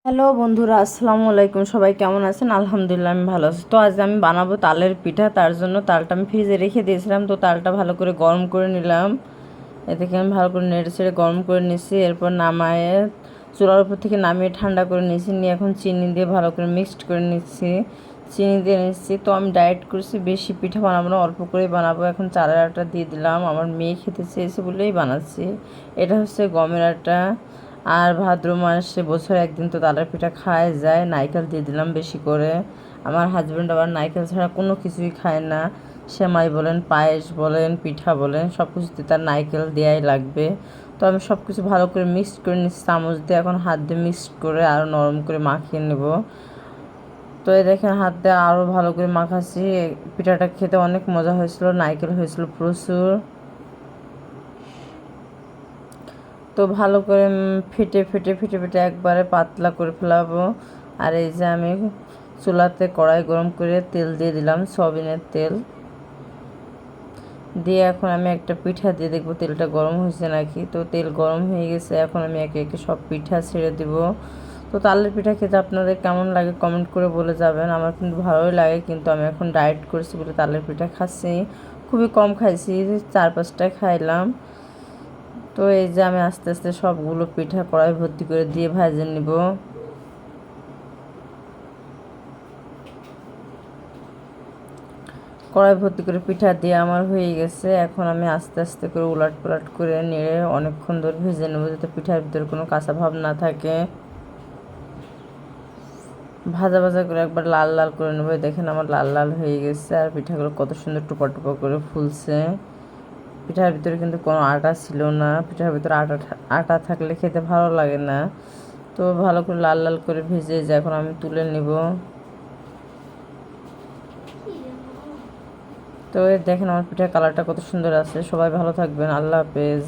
Hello বন্ধুরা, আসসালামু আলাইকুম। সবাই কেমন আছেন? আলহামদুলিল্লাহ আমি ভালো আছি। তো আজ আমি বানাবো তালের পিঠা। তার জন্য তালটা আমি ফ্রিজে রেখে দিয়েছিলাম। তো তালটা ভালো করে গরম করে নিলাম। এ থেকে আমি ভালো করে নেড়ে ছেড়ে গরম করে নিয়েছি। এরপর নামায়ে চুলার উপর থেকে নামিয়ে ঠান্ডা করে নিয়েছি। নিয়ে এখন চিনি দিয়ে ভালো করে মিক্সড করে নিচ্ছি। চিনি দিয়ে নিচ্ছি। তো আমি ডায়েট করছি, বেশি পিঠা বানাবো না, অল্প করেই বানাবো। এখন চালের আটা দিয়ে দিলাম। আমার মেয়ে খেতে চেয়েছে বলেই বানাচ্ছি। এটা হচ্ছে গমের আটা। আর ভাদ্র মাসে বছরে একদিন তো তালের পিঠা খাওয়া যায়। নারকেল দিয়ে দিলাম বেশি করে। আমার হাজব্যান্ড আবার নারকেল ছাড়া কোনো কিছুই খায় না। সেমাই বলেন, পায়েস বলেন, পিঠা বলেন, সব কিছুতে তার নারকেল দেওয়াই লাগবে। তো আমি সব কিছু ভালো করে মিক্সড করে নিচ্ছি চামচ দিয়ে। এখন হাত দিয়ে মিক্সড করে আরও নরম করে মাখিয়ে নেব। তো এই দেখেন হাত দিয়ে আরও ভালো করে মাখাচ্ছি। পিঠাটা খেতে অনেক মজা হয়েছিল, নারকেল হয়েছিল প্রচুর। তো ভালো করে ফেটে ফেটে ফেটে ফেটে একবারে পাতলা করে ফেলাবো। আর এই যে আমি চুলাতে কড়াই গরম করে তেল দিয়ে দিলাম, সয়াবিনের তেল দিয়ে এখন আমি একটা পিঠা দিয়ে দেখবো তেলটা গরম হয়েছে নাকি। তো তেল গরম হয়ে গেছে, এখন আমি একে একে সব পিঠা ছেড়ে দিব। তো তালের পিঠা খেতে আপনাদের কেমন লাগে কমেন্ট করে বলে যাবেন। আমার কিন্তু ভালোই লাগে, কিন্তু আমি এখন ডায়েট করছি বলে তালের পিঠা খাচ্ছি, খুবই কম খাইছি, 4-5টাই খাইলাম। তো এই যে আমি আস্তে আস্তে সবগুলো পিঠা কড়াই ভর্তি করে দিয়ে ভেজে নিব। কড়াই ভর্তি করে পিঠা দিয়ে আমার হয়ে গেছে। এখন আমি আস্তে আস্তে করে উলট পালট করে নেড়ে অনেকক্ষণ ধরে ভেজে নেব, যাতে পিঠার ভিতরে কোনো কাঁচা ভাব না থাকে। ভাজা ভাজা করে একবার লাল লাল করে নেব। দেখেন আমার লাল লাল হয়ে গেছে। আর পিঠাগুলো কত সুন্দর টোপা টোপা করে ফুলছে। পিঠার ভিতরে কিন্তু কোনো আটা ছিল না। পিঠার ভিতরে আটা থাকলে খেতে ভালো লাগে না। তো ভালো করে লাল লাল করে ভেজে যে এখন আমি তুলে নিব। তো দেখেন আমার পিঠার কালারটা কত সুন্দর আছে। সবাই ভালো থাকবেন। আল্লাহ হাফেজ।